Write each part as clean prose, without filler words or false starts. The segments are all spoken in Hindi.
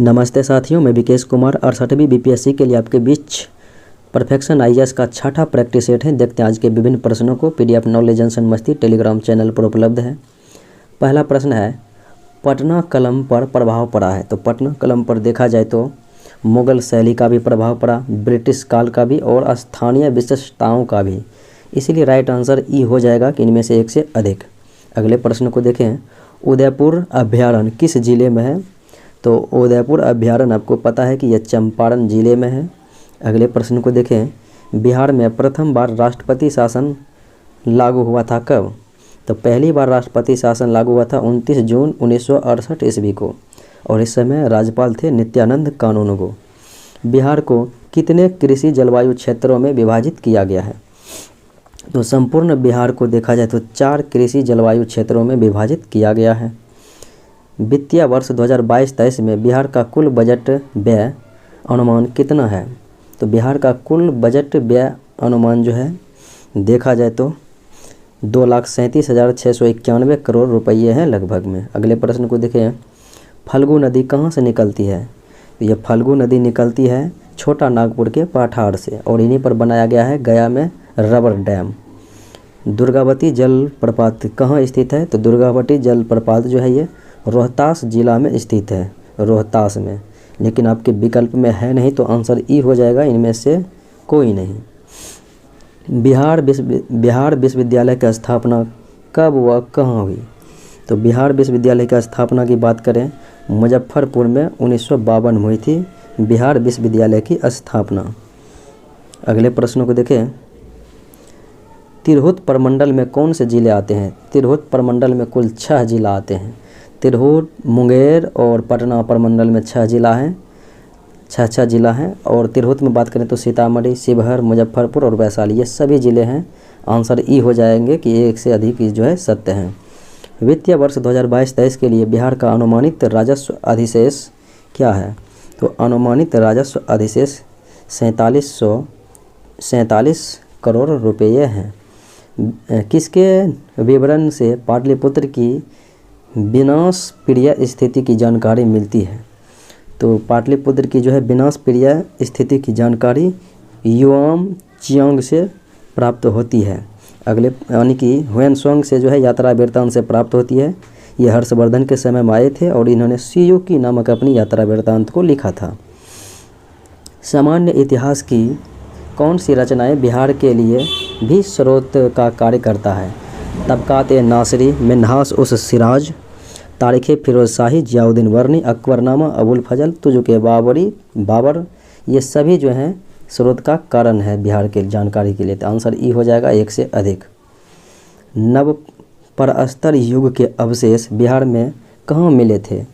नमस्ते साथियों, मैं विकेश कुमार 68वीं बीपीएससी के लिए आपके बीच परफेक्शन आईएएस का छठा प्रैक्टिस सेट है। देखते हैं आज के विभिन्न प्रश्नों को। पीडीएफ नॉलेज एंड मस्ती टेलीग्राम चैनल पर उपलब्ध है। पहला प्रश्न है, पटना कलम पर प्रभाव पड़ा है। तो पटना कलम पर देखा जाए तो मुगल शैली का भी प्रभाव पड़ा, ब्रिटिश काल का भी और स्थानीय विशिष्टताओं का भी। इसीलिए राइट आंसर ई हो जाएगा कि इनमें से एक से अधिक। अगले प्रश्न को देखें, उदयपुर अभ्यारण्य किस जिले में है। तो उदयपुर अभ्यारण्य आपको पता है कि यह चंपारण जिले में है। अगले प्रश्न को देखें, बिहार में प्रथम बार राष्ट्रपति शासन लागू हुआ था कब। तो पहली बार राष्ट्रपति शासन लागू हुआ था 29 जून 1968 ईस्वी को और इस समय राज्यपाल थे नित्यानंद कानूनगो। बिहार को कितने कृषि जलवायु क्षेत्रों में विभाजित किया गया है। तो संपूर्ण बिहार को देखा जाए तो 4 कृषि जलवायु क्षेत्रों में विभाजित किया गया है। वित्तीय वर्ष 2022-23 में बिहार का कुल बजट व्यय अनुमान कितना है। तो बिहार का कुल बजट व्यय अनुमान जो है देखा जाए तो 2,37,691 करोड़ रुपये हैं लगभग में। अगले प्रश्न को देखें, फल्गु नदी कहाँ से निकलती है। तो यह फल्गु नदी निकलती है छोटा नागपुर के पठार से और इन्हीं पर बनाया गया है गया में रबर डैम। दुर्गावती जलप्रपात कहाँ स्थित है। तो दुर्गावती जलप्रपात जो है ये रोहतास जिला में स्थित है, रोहतास में। लेकिन आपके विकल्प में है नहीं तो आंसर ई हो जाएगा, इनमें से कोई नहीं। बिहार विश्वविद्यालय की स्थापना कब व कहाँ हुई। तो बिहार विश्वविद्यालय की स्थापना की बात करें मुजफ्फरपुर में 1952 में हुई थी बिहार विश्वविद्यालय की स्थापना। अगले प्रश्नों को देखें, तिरहुत प्रमंडल में कौन से जिले आते हैं। तिरहुत प्रमंडल में कुल 6 जिला आते हैं। तिरहुत, मुंगेर और पटना प्रमंडल में 6 जिला हैं, 6 जिला हैं। और तिरहुत में बात करें तो सीतामढ़ी, शिवहर, मुजफ्फरपुर और वैशाली ये सभी जिले हैं। आंसर ई हो जाएंगे कि एक से अधिक जो है सत्य हैं। वित्तीय वर्ष 2022-23 के लिए बिहार का अनुमानित राजस्व अधिशेष क्या है। तो अनुमानित राजस्व अधिशेष 47 करोड़ रुपये हैं। किसके विवरण से पाटलिपुत्र की विनाश प्रिय स्थिति की जानकारी मिलती है। तो पाटलिपुत्र की जो है विनाश प्रिय स्थिति की जानकारी युआम चियांग से प्राप्त होती है। अगले यानी कि ह्वेनसांग से जो है यात्रा वृत्तांत से प्राप्त होती है। ये हर्षवर्धन के समय में आए थे और इन्होंने सियुकी नामक अपनी यात्रा वृत्तांत को लिखा था। सामान्य इतिहास की कौन सी रचनाएं बिहार के लिए भी स्रोत का कार्य करता है। तबकात-ए-नासिरी, मिन्हास उस सिराज, तारीख़ फिरोज़शाही, जियाउद्दीन वर्नी, अकबरनामा, अबुल फजल, तुजुक बाबर ये सभी जो हैं स्रोत का कारण है बिहार के जानकारी के लिए। तो आंसर ई हो जाएगा एक से अधिक। नव प्रस्तर युग के अवशेष बिहार में कहाँ मिले थे।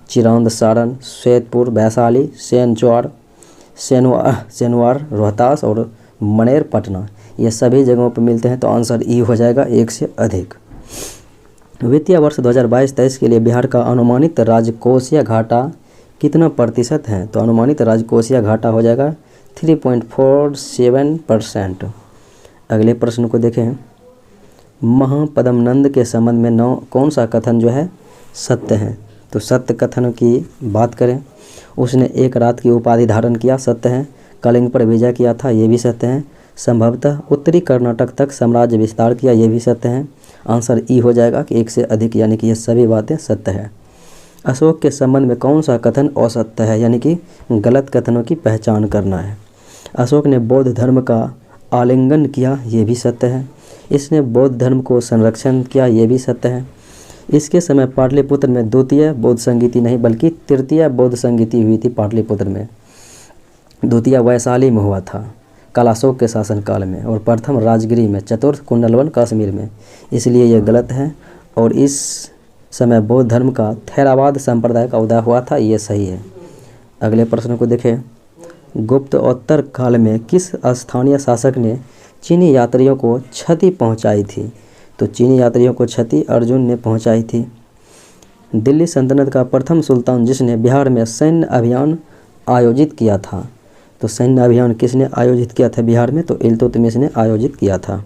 चिरांद, सारण, सैदपुर, वैशाली, सेनवार, रोहतास और मनेर, पटना ये सभी जगहों पर मिलते हैं। तो आंसर ई हो जाएगा एक से अधिक। वित्तीय वर्ष 2022-23 के लिए बिहार का अनुमानित राजकोषीय घाटा कितना प्रतिशत है। तो अनुमानित राजकोषीय घाटा हो जाएगा 3.47%। अगले प्रश्न को देखें, महापद्मनंद के संबंध में कौन सा कथन जो है सत्य है। तो सत्य कथन की बात करें, उसने एक रात की उपाधि धारण किया, सत्य है। कलिंग पर विजय किया था, ये भी सत्य है। संभवतः उत्तरी कर्नाटक तक साम्राज्य विस्तार किया, ये भी सत्य है। आंसर ई हो जाएगा कि एक से अधिक, यानी कि ये सभी बातें सत्य है। अशोक के संबंध में कौन सा कथन असत्य है, यानी कि गलत कथनों की पहचान करना है। अशोक ने बौद्ध धर्म का आलिंगन किया, ये भी सत्य है। इसने बौद्ध धर्म को संरक्षण किया, ये भी सत्य है। इसके समय पाटलिपुत्र में द्वितीय बौद्ध संगीति नहीं बल्कि तृतीय बौद्ध संगीति हुई थी पाटलिपुत्र में। द्वितीय वैशाली में हुआ था कालाशोक के शासनकाल में और प्रथम राजगिरी में, चतुर्थ कुंडलवन कश्मीर में। इसलिए यह गलत है। और इस समय बौद्ध धर्म का थेरावाद संप्रदाय का उदय हुआ था, ये सही है। अगले प्रश्न को देखें, गुप्तोत्तर काल में किस स्थानीय शासक ने चीनी यात्रियों को क्षति पहुंचाई थी। तो चीनी यात्रियों को क्षति अर्जुन ने पहुंचाई थी। दिल्ली सल्तनत का प्रथम सुल्तान जिसने बिहार में सैन्य अभियान आयोजित किया था। तो सैन्य अभियान किसने आयोजित किया था बिहार में। तो इल्तुतमिश ने आयोजित किया था।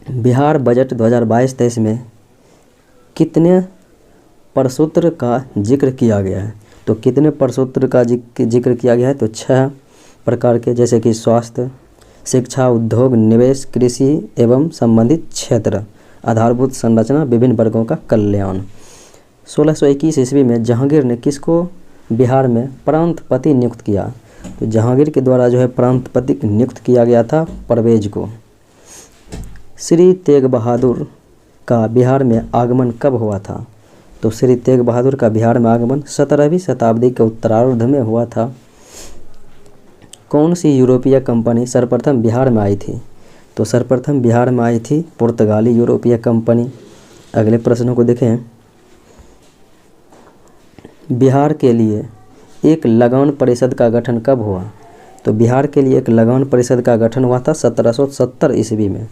बिहार बजट 2022-23 में कितने प्रसूत्र का जिक्र किया गया है। तो कितने प्रसूत्र का जिक्र किया गया है? तो 6 प्रकार के, जैसे कि स्वास्थ्य, शिक्षा, उद्योग, निवेश, कृषि एवं संबंधित क्षेत्र, आधारभूत संरचना, विभिन्न वर्गों का कल्याण। 1621 ईस्वी में जहांगीर ने किसको बिहार में प्रांतपति नियुक्त किया? तो जहांगीर के द्वारा जो है प्रांतपति नियुक्त किया गया था परवेज को। श्री तेग बहादुर का बिहार में आगमन कब हुआ था? तो श्री तेग बहादुर का बिहार में आगमन 17वीं शताब्दी के उत्तरार्ध में हुआ था। कौन सी यूरोपीय कंपनी सर्वप्रथम बिहार में आई थी? तो सर्वप्रथम बिहार में आई थी पुर्तगाली यूरोपीय कंपनी। अगले प्रश्नों को देखें। बिहार के लिए एक लगान परिषद का गठन कब हुआ? तो बिहार के लिए एक लगान परिषद का गठन हुआ था 1770 ईस्वी में।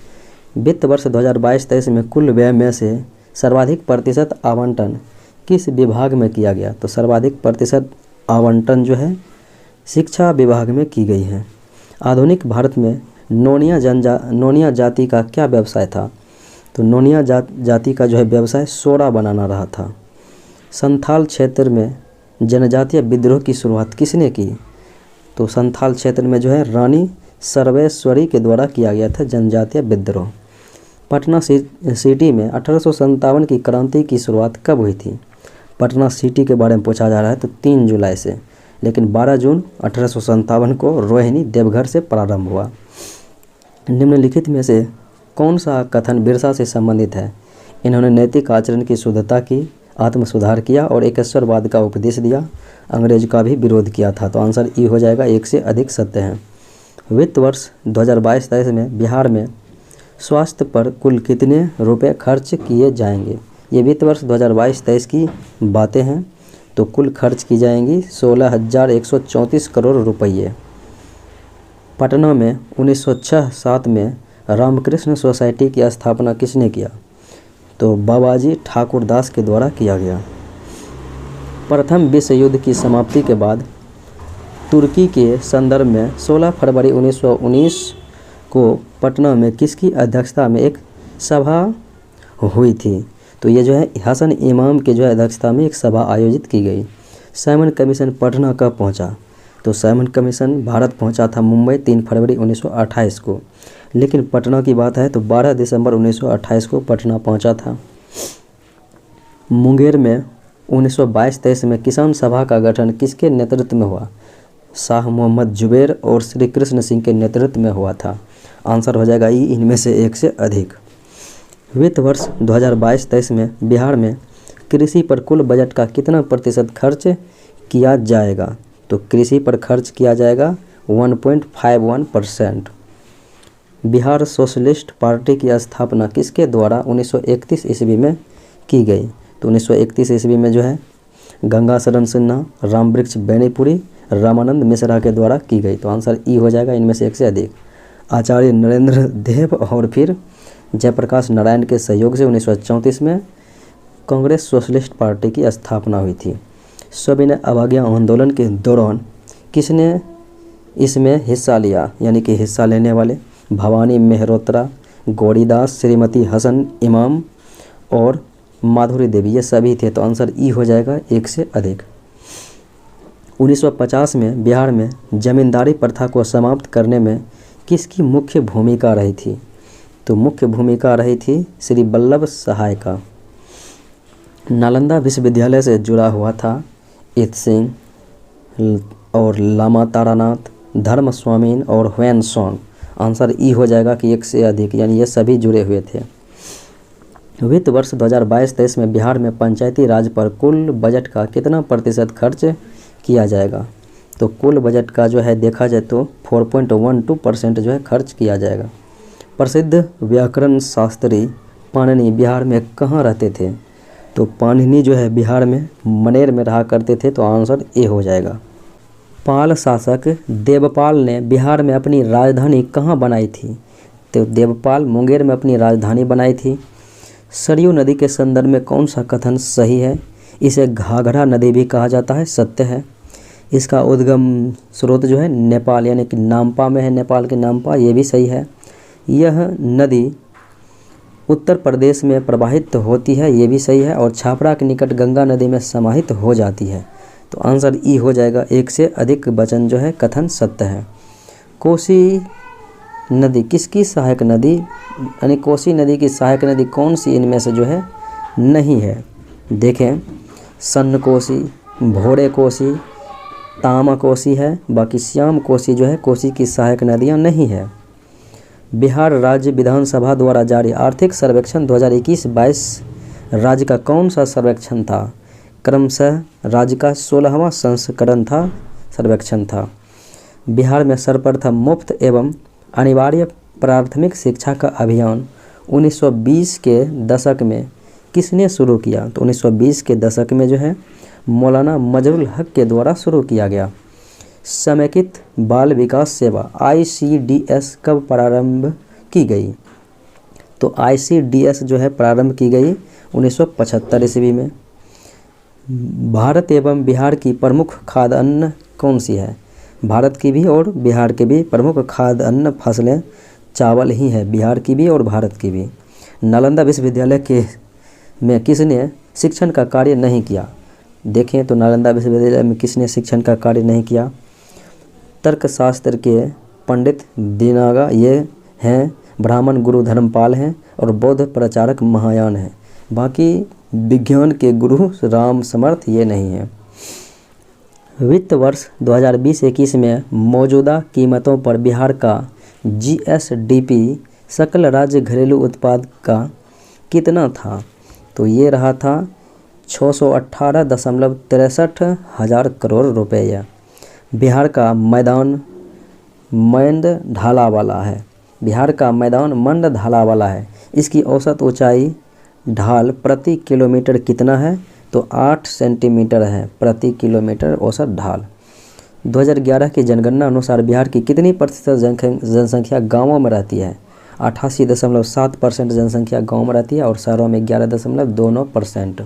वित्त वर्ष 2022-23 में कुल व्यय में से सर्वाधिक प्रतिशत आवंटन किस विभाग में किया गया? तो सर्वाधिक प्रतिशत आवंटन जो है शिक्षा विभाग में की गई है। आधुनिक भारत में नोनिया जाति का क्या व्यवसाय था? तो नोनिया जाति का जो है व्यवसाय सोडा बनाना रहा था। संथाल क्षेत्र में जनजातीय विद्रोह की शुरुआत किसने की? तो संथाल क्षेत्र में जो है रानी सर्वेश्वरी के द्वारा किया गया था जनजातीय विद्रोह। पटना सिटी में 1857 की क्रांति की शुरुआत कब हुई थी? पटना सिटी के बारे में पूछा जा रहा है तो 3 जुलाई से, लेकिन 12 जून 1857 को रोहिणी देवघर से प्रारंभ हुआ। निम्नलिखित में से कौन सा कथन बिरसा से संबंधित है? इन्होंने नैतिक आचरण की शुद्धता की, आत्म सुधार किया और एकेश्वरवाद का उपदेश दिया, अंग्रेज का भी विरोध किया था। तो आंसर ई हो जाएगा, 1 से अधिक सत्य हैं। वित्त वर्ष 2022-23 में बिहार में स्वास्थ्य पर कुल कितने रुपए खर्च किए जाएंगे? ये वित्त वर्ष 2022-23 की बातें हैं। तो कुल खर्च की जाएंगी 16,134 करोड़ रुपये। पटना में 1906-07 में रामकृष्ण सोसाइटी की स्थापना किसने किया? तो बाबाजी ठाकुरदास के द्वारा किया गया। प्रथम विश्व युद्ध की समाप्ति के बाद तुर्की के संदर्भ में 16 फरवरी 1919 को पटना में किसकी अध्यक्षता में एक सभा हुई थी? तो ये जो है हसन इमाम के जो है अध्यक्षता में एक सभा आयोजित की गई। साइमन कमीशन पटना कब पहुंचा? तो साइमन कमीशन भारत पहुंचा था मुंबई 3 फरवरी 1928 को, लेकिन पटना की बात है तो 12 दिसंबर 1928 को पटना पहुंचा था। मुंगेर में 1922-23 में किसान सभा का गठन किसके नेतृत्व में हुआ? शाह मोहम्मद जुबैर और श्री कृष्ण सिंह के नेतृत्व में हुआ था। आंसर हो जाएगा ई, इनमें से 1 से अधिक। वित्त वर्ष 2022-23 में बिहार में कृषि पर कुल बजट का कितना प्रतिशत खर्च किया जाएगा? तो कृषि पर खर्च किया जाएगा 1.51%। बिहार सोशलिस्ट पार्टी की स्थापना किसके द्वारा 1931 ईस्वी में की गई? तो 1931 ईस्वी में जो है गंगा शरण सिन्हा, रामवृक्ष बेनीपुरी, रामानंद मिश्रा के द्वारा की गई। तो आंसर ई हो जाएगा, इनमें से 1 से अधिक। आचार्य नरेंद्र देव और फिर जयप्रकाश नारायण के सहयोग से 1934 में कांग्रेस सोशलिस्ट पार्टी की स्थापना हुई थी। सविनय अवज्ञा आंदोलन के दौरान किसने इसमें हिस्सा लिया? यानी कि हिस्सा लेने वाले भवानी मेहरोत्रा, गौरीदास, श्रीमती हसन इमाम और माधुरी देवी, ये सभी थे। तो आंसर ई हो जाएगा, 1 से अधिक। 1950 में बिहार में जमींदारी प्रथा को समाप्त करने में किसकी मुख्य भूमिका रही थी? तो मुख्य भूमिका रही थी श्री वल्लभ सहाय का। नालंदा विश्वविद्यालय से जुड़ा हुआ था इत सिंह और लामा तारानाथ, धर्म स्वामीन और ह्वेन सॉन्ग। आंसर ई हो जाएगा कि 1 से अधिक, यानी ये सभी जुड़े हुए थे। वित्त वर्ष 2022-23 में बिहार में पंचायती राज पर कुल बजट का कितना प्रतिशत खर्च किया जाएगा? तो कुल बजट का जो है देखा जाए तो 4.12% जो है खर्च किया जाएगा। प्रसिद्ध व्याकरण शास्त्री पाणिनि बिहार में कहाँ रहते थे? तो पाणिनि जो है बिहार में मनेर में रहा करते थे। तो आंसर ए हो जाएगा। पाल शासक देवपाल ने बिहार में अपनी राजधानी कहाँ बनाई थी? तो देवपाल मुंगेर में अपनी राजधानी बनाई थी। सरयू नदी के संदर्भ में कौन सा कथन सही है? इसे घाघरा नदी भी कहा जाता है, सत्य है। इसका उद्गम स्रोत जो है नेपाल यानी कि नामपा में है, नेपाल के नामपा, ये भी सही है। यह नदी उत्तर प्रदेश में प्रवाहित होती है, ये भी सही है। और छापरा के निकट गंगा नदी में समाहित हो जाती है। तो आंसर ई हो जाएगा, एक से अधिक वचन जो है कथन सत्य है। कोसी नदी किसकी सहायक नदी, यानी कोसी नदी की सहायक नदी कौन सी इनमें से जो है नहीं है। देखें, सन्न कोसी, भोरे कोसी, तामा कोसी है, बाकी श्याम कोसी जो है कोसी की सहायक नदियां नहीं है। बिहार राज्य विधानसभा द्वारा जारी आर्थिक सर्वेक्षण 2021-22 राज्य का कौन सा सर्वेक्षण था। क्रमशः राज्य का 16वां संस्करण था, सर्वेक्षण था। बिहार में सर्वप्रथम मुफ्त एवं अनिवार्य प्राथमिक शिक्षा का अभियान 1920 के दशक में किसने शुरू किया। तो 1920 के दशक में जो है मौलाना मजरुल हक के द्वारा शुरू किया गया। समेकित बाल विकास सेवा ICDS कब प्रारंभ की गई। तो ICDS जो है प्रारंभ की गई 1975 ईस्वी में। भारत एवं बिहार की प्रमुख खाद्य अन्न कौन सी है। भारत की भी और बिहार के भी प्रमुख खाद्य अन्न फसलें चावल ही है, बिहार की भी और भारत की भी। नालंदा विश्वविद्यालय के में किसने शिक्षण का कार्य नहीं किया। देखें तो नालंदा विश्वविद्यालय में किसने शिक्षण का कार्य नहीं किया। तर्कशास्त्र के पंडित दिनागा ये हैं, ब्राह्मण गुरु धर्मपाल हैं और बौद्ध प्रचारक महायान हैं। बाकी विज्ञान के गुरु राम समर्थ ये नहीं है। वित्त वर्ष 2020-21 में मौजूदा कीमतों पर बिहार का GSDP सकल राज्य घरेलू उत्पाद का कितना था। तो ये रहा था 618.63 हज़ार करोड़ रुपये। बिहार का मैदान मंद ढाला वाला है, बिहार का मैदान मंद ढाला वाला है। इसकी औसत ऊंचाई ढाल प्रति किलोमीटर कितना है। तो 8 सेंटीमीटर है प्रति किलोमीटर औसत ढाल। 2011 की जनगणना अनुसार बिहार की कितनी प्रतिशत जनसंख्या गाँवों में रहती है। 88.7% जनसंख्या गाँव में रहती है और शहरों में 11.29%।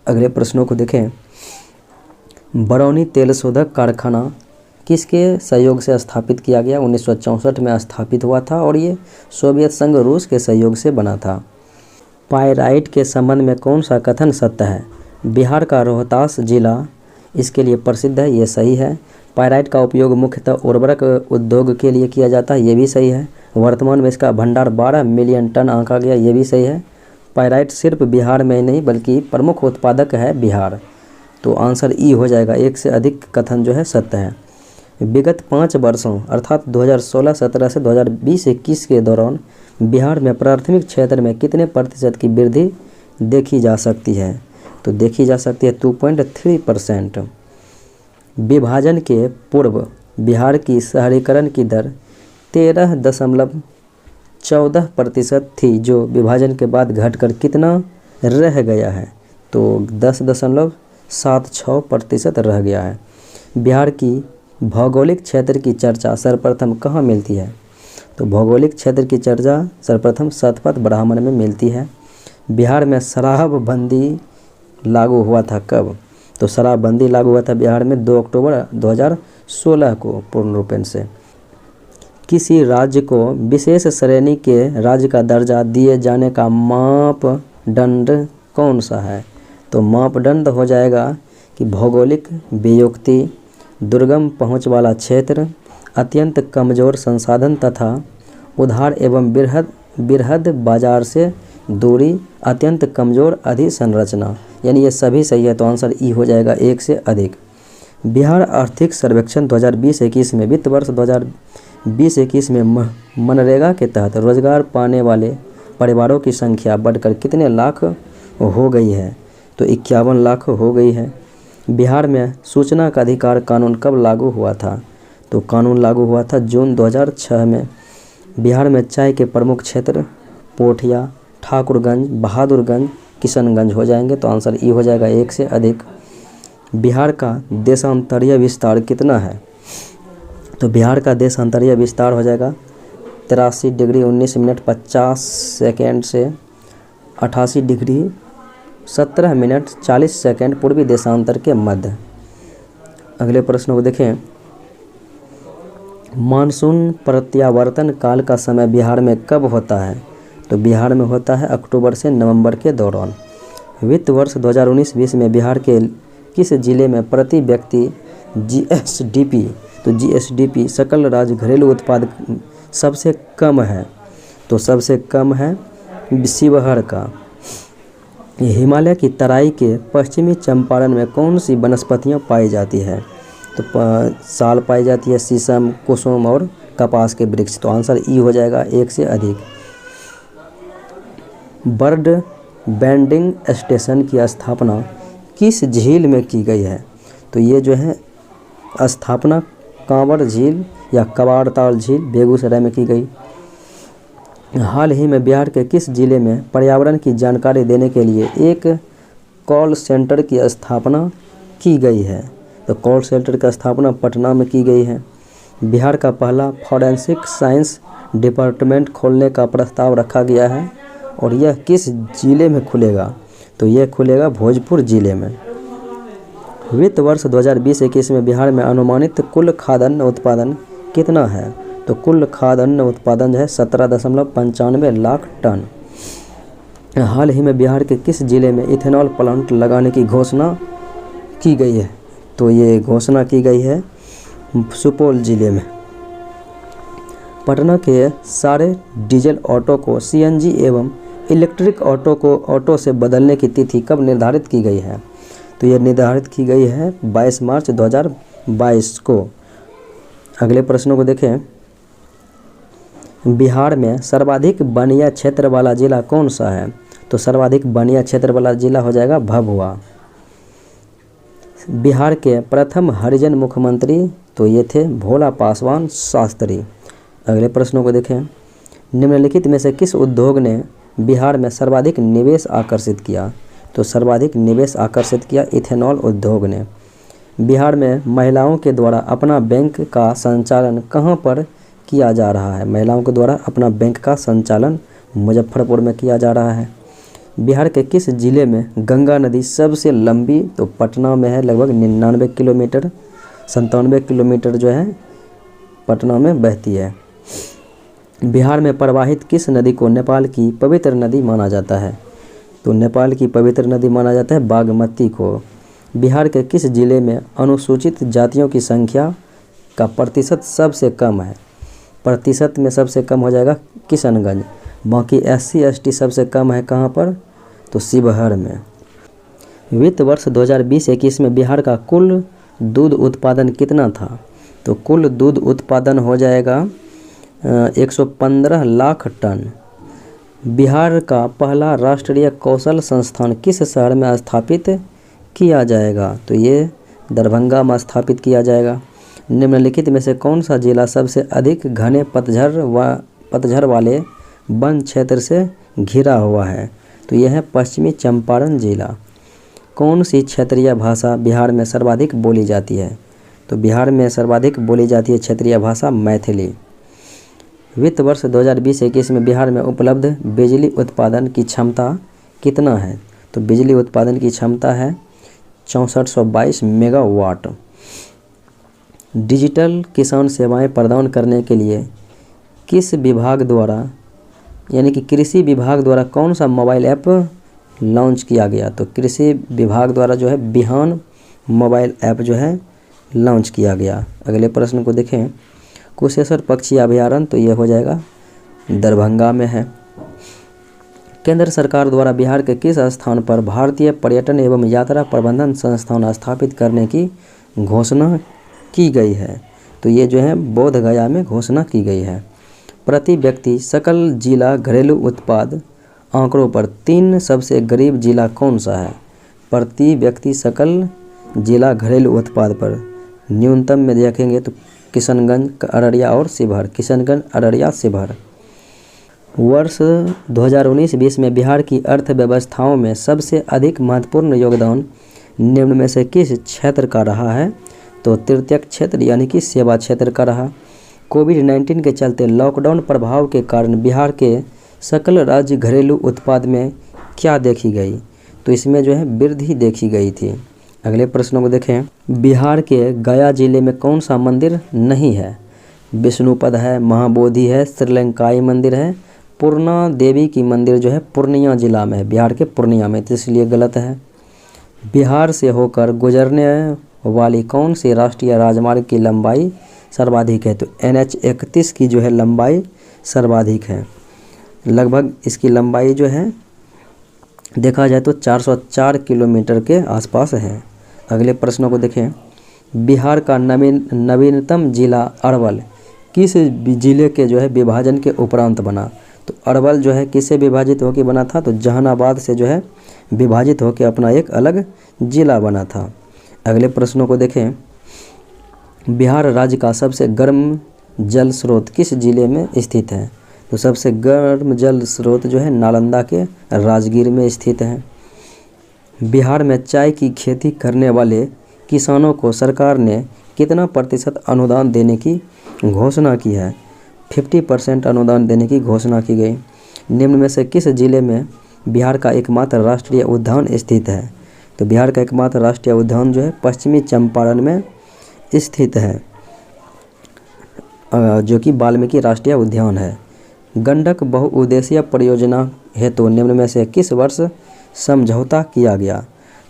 अगले प्रश्नों को देखें। बरौनी तेल शोधक कारखाना किसके सहयोग से स्थापित किया गया। 1964 में स्थापित हुआ था और ये सोवियत संघ रूस के सहयोग से बना था। पाइराइट के संबंध में कौन सा कथन सत्य है। बिहार का रोहतास जिला इसके लिए प्रसिद्ध है, ये सही है। पाइराइट का उपयोग मुख्यतः उर्वरक उद्योग के लिए किया जाता है, ये भी सही है। वर्तमान में इसका भंडार 12 मिलियन टन आंका गया, ये भी सही है। पाइराइट सिर्फ बिहार में ही नहीं बल्कि प्रमुख उत्पादक है बिहार। तो आंसर ई हो जाएगा, एक से अधिक कथन जो है सत्य है। विगत 5 वर्षों अर्थात 2016-17 से 2020-21 के दौरान बिहार में प्राथमिक क्षेत्र में कितने प्रतिशत की वृद्धि देखी जा सकती है। तो देखी जा सकती है 2.3%। विभाजन के पूर्व बिहार की शहरीकरण की दर 13.14% थी, जो विभाजन के बाद घटकर कितना रह गया है। तो 10.76% रह गया है। बिहार की भौगोलिक क्षेत्र की चर्चा सर्वप्रथम कहाँ मिलती है। तो भौगोलिक क्षेत्र की चर्चा सर्वप्रथम शतपथ ब्राह्मण में मिलती है। बिहार में शराबबंदी लागू हुआ था कब। तो शराबबंदी लागू हुआ था बिहार में 2 अक्टूबर 2016 को पूर्ण रूपेण से। किसी राज्य को विशेष श्रेणी के राज्य का दर्जा दिए जाने का मापदंड कौन सा है। तो मापदंड हो जाएगा कि भौगोलिक वियुक्ति, दुर्गम पहुंच वाला क्षेत्र, अत्यंत कमज़ोर संसाधन तथा उधार एवं बृहद बाजार से दूरी, अत्यंत कमज़ोर अधिसंरचना। यानी ये सभी सही है, तो आंसर ई हो जाएगा, एक से अधिक। बिहार आर्थिक सर्वेक्षण 2020-21 में वित्त वर्ष 2020-21 में मनरेगा के तहत रोजगार पाने वाले परिवारों की संख्या बढ़कर कितने लाख हो गई है। तो 51 लाख हो गई है। बिहार में सूचना का अधिकार कानून कब लागू हुआ था। तो कानून लागू हुआ था जून 2006 में। बिहार में चाय के प्रमुख क्षेत्र पोठिया, ठाकुरगंज, बहादुरगंज, किशनगंज हो जाएंगे। तो आंसर ई हो जाएगा, एक से अधिक। बिहार का देशांतरीय विस्तार कितना है। तो बिहार का देशांतरीय विस्तार हो जाएगा 83 डिग्री 19 मिनट 50 सेकेंड से 88 डिग्री 17 मिनट 40 सेकेंड पूर्वी देशांतर के मध्य। अगले प्रश्न को देखें। मानसून प्रत्यावर्तन काल का समय बिहार में कब होता है। तो बिहार में होता है अक्टूबर से नवंबर के दौरान। वित्त वर्ष 2019-20 में बिहार के किस जिले में प्रति व्यक्ति जीएसडीपी, तो जीएसडीपी सकल राज्य घरेलू उत्पाद सबसे कम है, तो सबसे कम है शिवहर का। हिमालय की तराई के पश्चिमी चंपारण में कौन सी वनस्पतियां पाई जाती है, तो साल पाई जाती है, शीशम, कुसुम और कपास के वृक्ष। तो आंसर ई हो जाएगा, एक से अधिक। बर्ड बैंडिंग स्टेशन की स्थापना किस झील में की गई है, तो ये जो है स्थापना कांवड़ झील या कबाड़ताल झील बेगूसराय में की गई। हाल ही में बिहार के किस जिले में पर्यावरण की जानकारी देने के लिए एक कॉल सेंटर की स्थापना की गई है, तो कॉल सेंटर की स्थापना पटना में की गई है। बिहार का पहला फॉरेंसिक साइंस डिपार्टमेंट खोलने का प्रस्ताव रखा गया है और यह किस जिले में खुलेगा, तो यह खुलेगा भोजपुर जिले में। वित्त वर्ष 2020-21 में बिहार में अनुमानित कुल खाद्यान्न उत्पादन कितना है, तो कुल खाद्यान्न उत्पादन जो है 17.95 लाख टन। हाल ही में बिहार के किस जिले में इथेनॉल प्लांट लगाने की घोषणा की गई है, तो ये घोषणा की गई है सुपौल जिले में। पटना के सारे डीजल ऑटो को सीएनजी एवं इलेक्ट्रिक ऑटो से बदलने की तिथि कब निर्धारित की गई है, तो ये निर्धारित की गई है 22 मार्च 2022 को। अगले प्रश्नों को देखें। बिहार में सर्वाधिक वनीय क्षेत्र वाला जिला कौन सा है, तो सर्वाधिक वनीय क्षेत्र वाला जिला हो जाएगा भभुआ। बिहार के प्रथम हरिजन मुख्यमंत्री, तो ये थे भोला पासवान शास्त्री। अगले प्रश्नों को देखें। निम्नलिखित में से किस उद्योग ने बिहार में सर्वाधिक निवेश आकर्षित किया, तो सर्वाधिक निवेश आकर्षित किया इथेनॉल उद्योग ने। बिहार में महिलाओं के द्वारा अपना बैंक का संचालन कहाँ पर किया जा रहा है, महिलाओं के द्वारा अपना बैंक का संचालन मुजफ्फरपुर में किया जा रहा है। बिहार के किस जिले में गंगा नदी सबसे लंबी, तो पटना में है, लगभग 99 किलोमीटर, 97 किलोमीटर जो है पटना में बहती है। बिहार में प्रवाहित किस नदी को नेपाल की पवित्र नदी माना जाता है, तो नेपाल की पवित्र नदी माना जाता है बागमती को। बिहार के किस जिले में अनुसूचित जातियों की संख्या का प्रतिशत सबसे कम है, प्रतिशत में सबसे कम हो जाएगा किशनगंज। बाकी SC ST सबसे कम है कहाँ पर, तो शिवहर में। वित्त वर्ष 2020-21 में बिहार का कुल दूध उत्पादन कितना था, तो कुल दूध उत्पादन हो जाएगा 115 लाख टन। बिहार का पहला राष्ट्रीय कौशल संस्थान किस शहर में स्थापित किया जाएगा, तो ये दरभंगा में स्थापित किया जाएगा। निम्नलिखित में से कौन सा जिला सबसे अधिक घने पतझड़ वाले वन क्षेत्र से घिरा हुआ है, तो यह है पश्चिमी चंपारण जिला। कौन सी क्षेत्रीय भाषा बिहार में सर्वाधिक बोली जाती है, तो बिहार में सर्वाधिक बोली जाती है क्षेत्रीय भाषा मैथिली। वित्त वर्ष 2020-21 में बिहार में उपलब्ध बिजली उत्पादन की क्षमता कितना है, तो बिजली उत्पादन की क्षमता है 6422 मेगावाट। डिजिटल किसान सेवाएं प्रदान करने के लिए किस विभाग द्वारा, यानी कि कृषि विभाग द्वारा कौन सा मोबाइल ऐप लॉन्च किया गया, तो कृषि विभाग द्वारा जो है बिहान मोबाइल ऐप जो है लॉन्च किया गया। अगले प्रश्न को देखें। कुशेश्वर पक्षी अभयारण्य, तो ये हो जाएगा दरभंगा में है। केंद्र सरकार द्वारा बिहार के किस स्थान पर भारतीय पर्यटन एवं यात्रा प्रबंधन संस्थान स्थापित करने की घोषणा की गई है, तो ये जो है बोध गया में घोषणा की गई है। प्रति व्यक्ति सकल जिला घरेलू उत्पाद आंकड़ों पर 3 सबसे गरीब जिला कौन सा है, प्रति व्यक्ति सकल जिला घरेलू उत्पाद पर न्यूनतम में देखेंगे तो किशनगंज, अररिया और शिवहर, किशनगंज, अररिया, शिवहर। वर्ष 2019-20 में बिहार की अर्थव्यवस्थाओं में सबसे अधिक महत्वपूर्ण योगदान निम्न में से किस क्षेत्र का रहा है, तो तृतीयक क्षेत्र यानी कि सेवा क्षेत्र का रहा। कोविड-19 के चलते लॉकडाउन प्रभाव के कारण बिहार के सकल राज्य घरेलू उत्पाद में क्या देखी गई, तो इसमें जो है वृद्धि देखी गई थी। अगले प्रश्नों को देखें। बिहार के गया जिले में कौन सा मंदिर नहीं है, विष्णुपद है, महाबोधि है, श्रीलंकाई मंदिर है, पूर्णा देवी की मंदिर जो है पूर्णिया जिला में है, बिहार के पूर्णिया में, तो इसलिए गलत है। बिहार से होकर गुजरने वाली कौन सी राष्ट्रीय राजमार्ग की लंबाई सर्वाधिक है? तो NH 31 की जो है लंबाई सर्वाधिक है। लगभग इसकी लंबाई जो है देखा जाए तो 404 किलोमीटर के आसपास है। अगले प्रश्नों को देखें। बिहार का नवीनतम जिला अरवल किस जिले के जो है विभाजन के उपरांत बना? तो अरवल जो है किससे विभाजित होकर बना था? तो जहानाबाद से जो है विभाजित होकर अपना एक अलग जिला बना था। अगले प्रश्नों को देखें। बिहार राज्य का सबसे गर्म जल स्रोत किस जिले में स्थित है? तो सबसे गर्म जल स्रोत जो है नालंदा के राजगीर में स्थित है। बिहार में चाय की खेती करने वाले किसानों को सरकार ने कितना प्रतिशत अनुदान देने की घोषणा की है? 50% अनुदान देने की घोषणा की गई। निम्न में से किस जिले में बिहार का एकमात्र राष्ट्रीय उद्यान स्थित है? तो बिहार का एकमात्र राष्ट्रीय उद्यान जो है पश्चिमी चंपारण में स्थित है, जो कि वाल्मीकि राष्ट्रीय उद्यान है। गंडक बहुउद्देशीय परियोजना हेतु निम्न में से किस वर्ष समझौता किया गया?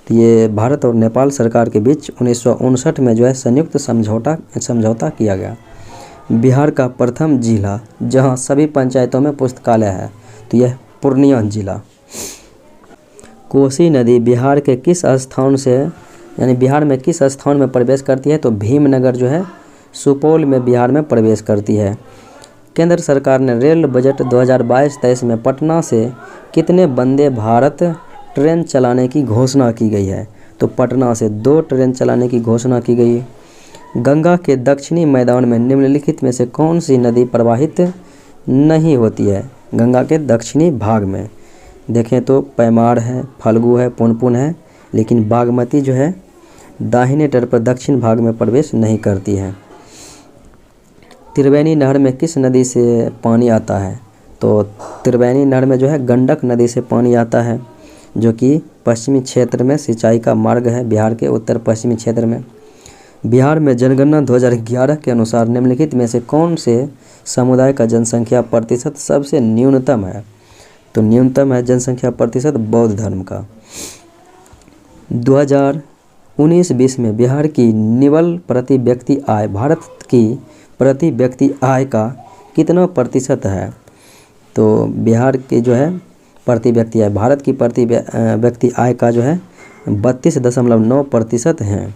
तो ये भारत और नेपाल सरकार के बीच 1959 में जो है संयुक्त समझौता किया गया। बिहार का प्रथम जिला जहां सभी पंचायतों में पुस्तकालय है, तो यह पूर्णिया जिला। कोसी नदी बिहार के किस स्थान से यानी बिहार में किस स्थान में प्रवेश करती है? तो भीमनगर जो है सुपौल में बिहार में प्रवेश करती है। केंद्र सरकार ने रेल बजट 2022-23 में पटना से कितने वंदे भारत ट्रेन चलाने की घोषणा की गई है? तो पटना से 2 ट्रेन चलाने की घोषणा की गई है। गंगा के दक्षिणी मैदान में निम्नलिखित में से कौन सी नदी प्रवाहित नहीं होती है? गंगा के दक्षिणी भाग में देखें तो पैमार है, फल्गु है, पुनपुन है, लेकिन बागमती जो है दाहिने तट पर दक्षिण भाग में प्रवेश नहीं करती है। त्रिवेणी नहर में किस नदी से पानी आता है? तो त्रिवेणी नहर में जो है गंडक नदी से पानी आता है, जो कि पश्चिमी क्षेत्र में सिंचाई का मार्ग है, बिहार के उत्तर पश्चिमी क्षेत्र में। बिहार में जनगणना 2011 के अनुसार निम्नलिखित में से कौन से समुदाय का जनसंख्या प्रतिशत सबसे न्यूनतम है? तो न्यूनतम है जनसंख्या प्रतिशत बौद्ध धर्म का। 2019-20 में बिहार की निवल प्रति व्यक्ति आय भारत की प्रति व्यक्ति आय का कितना प्रतिशत है? तो बिहार की जो है प्रति व्यक्ति आय भारत की प्रति व्यक्ति आय का जो है 32.9% है।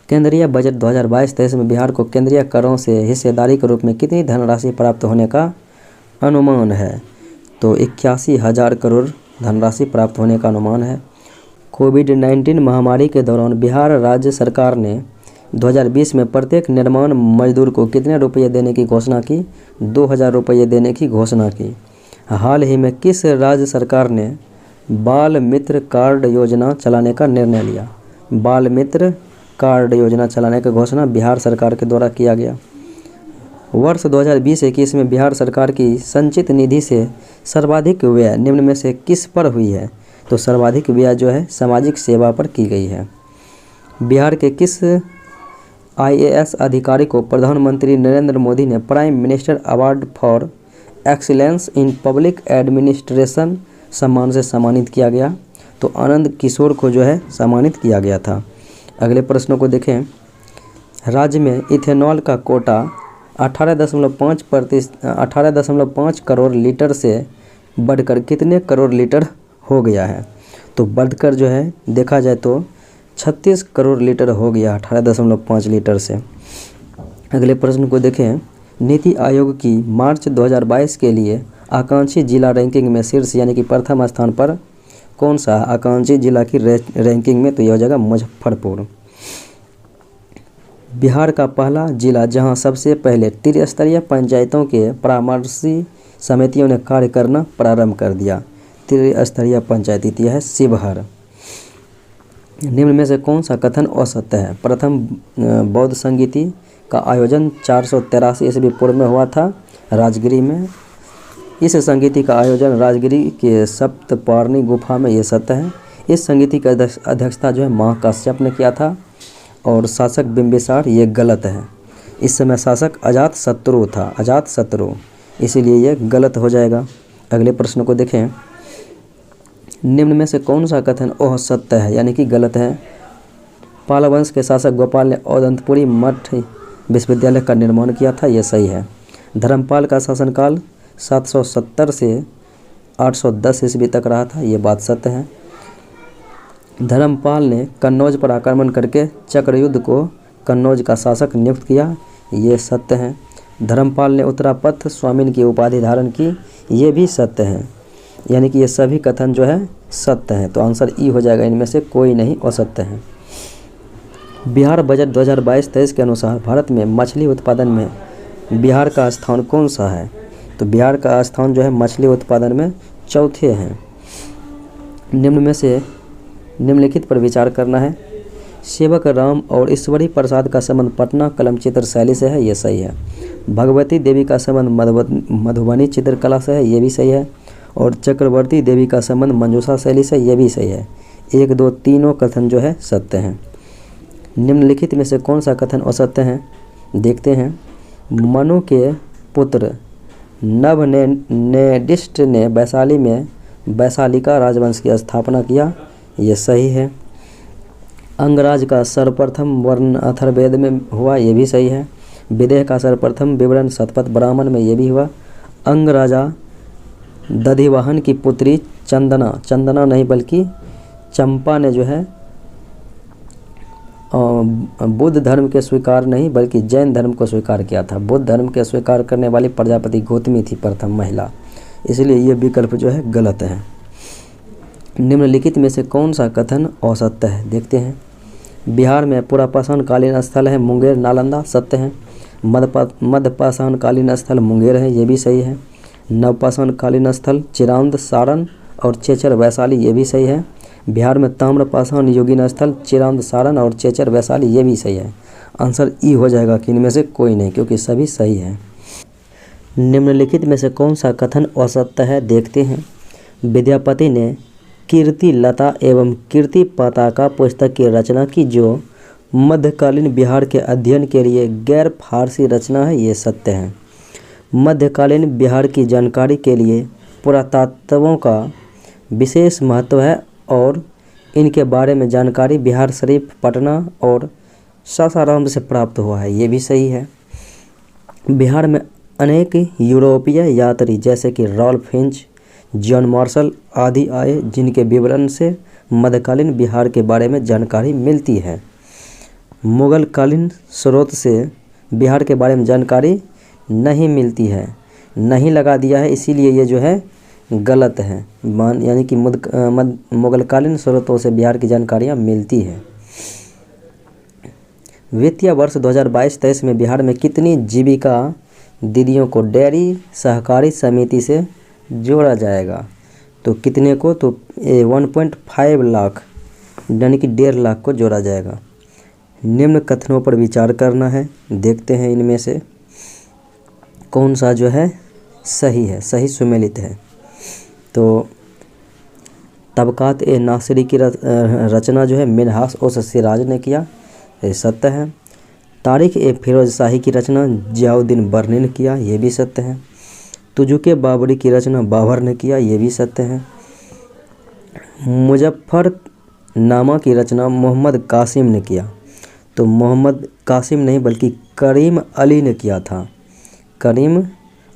केंद्रीय बजट 2022-23 में बिहार को केंद्रीय करों से हिस्सेदारी के रूप में कितनी धनराशि प्राप्त होने का अनुमान है? तो 81,000 करोड़ धनराशि प्राप्त होने का अनुमान है। कोविड-19 महामारी के दौरान बिहार राज्य सरकार ने 2020 में प्रत्येक निर्माण मजदूर को कितने रुपये देने की घोषणा की? 2,000 रुपये देने की घोषणा की। हाल ही में किस राज्य सरकार ने बाल मित्र कार्ड योजना चलाने का निर्णय लिया? बाल मित्र कार्ड योजना चलाने की घोषणा बिहार सरकार के द्वारा किया गया। वर्ष 2020-21 में बिहार सरकार की संचित निधि से सर्वाधिक व्यय निम्न में से किस पर हुई है? तो सर्वाधिक व्यय जो है सामाजिक सेवा पर की गई है। बिहार के किस IAS अधिकारी को प्रधानमंत्री नरेंद्र मोदी ने prime minister award for excellence in public administration सम्मान से सम्मानित किया गया? तो आनंद किशोर को जो है सम्मानित किया गया था। अगले प्रश्नों को देखें। राज्य में इथेनॉल का कोटा 18.5 करोड़ लीटर से बढ़कर कितने करोड़ लीटर हो गया है? तो बढ़कर जो है देखा जाए तो 36 करोड़ लीटर हो गया 18.5 लीटर से। अगले प्रश्न को देखें। नीति आयोग की मार्च 2022 के लिए आकांक्षी जिला रैंकिंग में शीर्ष यानी कि प्रथम स्थान पर कौन सा आकांक्षी जिला की रैंकिंग में? तो यह हो जाएगा मुजफ्फरपुर। बिहार का पहला जिला जहां सबसे पहले त्रिस्तरीय पंचायतों के परामर्शी समितियों ने कार्य करना प्रारंभ कर दिया। त्रिस्तरीय पंचायत यह है शिवहर। निम्न में से कौन सा कथन असत्य है? प्रथम बौद्ध संगीति का आयोजन 483 ईस्वी पूर्व में हुआ था राजगिरी में। इस संगीति का आयोजन राजगिरी के सप्तपार्णी गुफा में, ये सत्य है। इस संगीति की अध्यक्षता जो है महाकाश्यप ने किया था और शासक बिंबिसार, ये गलत है। इस समय शासक अजातशत्रु था, अजातशत्रु, इसीलिए ये गलत हो जाएगा। अगले प्रश्न को देखें। निम्न में से कौन सा कथन असत्य है यानी कि गलत है? पाल वंश के शासक गोपाल ने औदंतपुरी मठ विश्वविद्यालय का निर्माण किया था, ये सही है। धर्मपाल का शासनकाल 770 से 810 ईस्वी तक रहा था, ये बात सत्य है। धर्मपाल ने कन्नौज पर आक्रमण करके चक्रयुद्ध को कन्नौज का शासक नियुक्त किया, ये सत्य है। धर्मपाल ने उत्तरापथ स्वामिन की उपाधि धारण की, ये भी सत्य है। यानी कि ये सभी कथन जो है सत्य हैं, तो आंसर ई हो जाएगा, इनमें से कोई नहीं असत्य है। बिहार बजट 2022-23 के अनुसार भारत में मछली उत्पादन में बिहार का स्थान कौन सा है? तो बिहार का स्थान जो है मछली उत्पादन में चौथे हैं। निम्न में से निम्नलिखित पर विचार करना है। सेवक राम और ईश्वरी प्रसाद का संबंध पटना कलम चित्र शैली से है, ये सही है। भगवती देवी का संबंध मधुबनी चित्रकला से है, ये भी सही है। और चक्रवर्ती देवी का संबंध मंजूषा शैली से, ये भी सही है। 1, 2, तीनों कथन जो है सत्य हैं। निम्नलिखित में से कौन सा कथन असत्य है? देखते हैं। मनु के पुत्र नभनेडिष्ट ने वैशाली में वैशालिका राजवंश की स्थापना किया, ये सही है। अंगराज का सर्वप्रथम वर्ण अथर्ववेद में हुआ, ये भी सही है। विदेह का सर्वप्रथम विवरण शतपथ ब्राह्मण में, ये भी हुआ। अंगराजा दधिवाहन की पुत्री चंदना नहीं बल्कि चंपा ने जो है बुद्ध धर्म के स्वीकार नहीं बल्कि जैन धर्म को स्वीकार किया था। बुद्ध धर्म के स्वीकार करने वाली प्रजापति गौतमी थी प्रथम महिला, इसलिए ये विकल्प जो है गलत है। निम्नलिखित में से कौन सा कथन असत्य है? देखते हैं। बिहार में पुरापाषाणकालीन स्थल है मुंगेर नालंदा, सत्य है। मध्यपाषाणकालीन स्थल मुंगेर है, ये भी सही है। नवपाषाणकालीन स्थल चिरांद सारण और चेचर वैशाली, ये भी सही है। बिहार में ताम्रपाषाण युगीन स्थल चिरांद सारण और चेचर वैशाली, ये भी सही है। आंसर ई हो जाएगा कि इनमें से कोई नहीं, क्योंकि सभी सही हैं। निम्नलिखित में से कौन सा कथन असत्य है? देखते हैं। विद्यापति ने कीर्ति लता एवं कीर्ति पताका पुस्तक की रचना की, जो मध्यकालीन बिहार के अध्ययन के लिए गैर फारसी रचना है, ये सत्य है। मध्यकालीन बिहार की जानकारी के लिए पुरातत्वों का विशेष महत्व है और इनके बारे में जानकारी बिहार शरीफ, पटना और सासाराम से प्राप्त हुआ है, ये भी सही है। बिहार में अनेक यूरोपीय यात्री जैसे कि रॉल्फ फिंच, जॉन मार्शल आदि आए, जिनके विवरण से मध्यकालीन बिहार के बारे में जानकारी मिलती है। मुगलकालीन स्रोत से बिहार के बारे में जानकारी नहीं मिलती है, नहीं लगा दिया है, इसीलिए ये जो है गलत है। यानी कि मुगलकालीन स्रोतों से बिहार की जानकारियाँ मिलती हैं। वित्तीय वर्ष 2022-23 में बिहार में कितनी जीविका दीदियों को डेयरी सहकारी समिति से जोड़ा जाएगा? तो कितने को? तो 1.5 लाख यानी कि 1.5 लाख को जोड़ा जाएगा। निम्न कथनों पर विचार करना है। देखते हैं इनमें से कौन सा जो है सही है, सही सुमेलित है। तो तबकात ए नासिरी की रचना जो है मिन्हास उस सिराज ने किया, ये सत्य है। तारीख ए फिरोज शाही की रचना जियाउद्दीन बर्नी ने किया, ये भी सत्य है। तुजुके बाबरी की रचना बाबर ने किया, ये भी सत्य है। मुजफ्फरनामा की रचना मोहम्मद कासिम ने किया, तो मोहम्मद कासिम नहीं बल्कि करीम अली ने किया था, करीम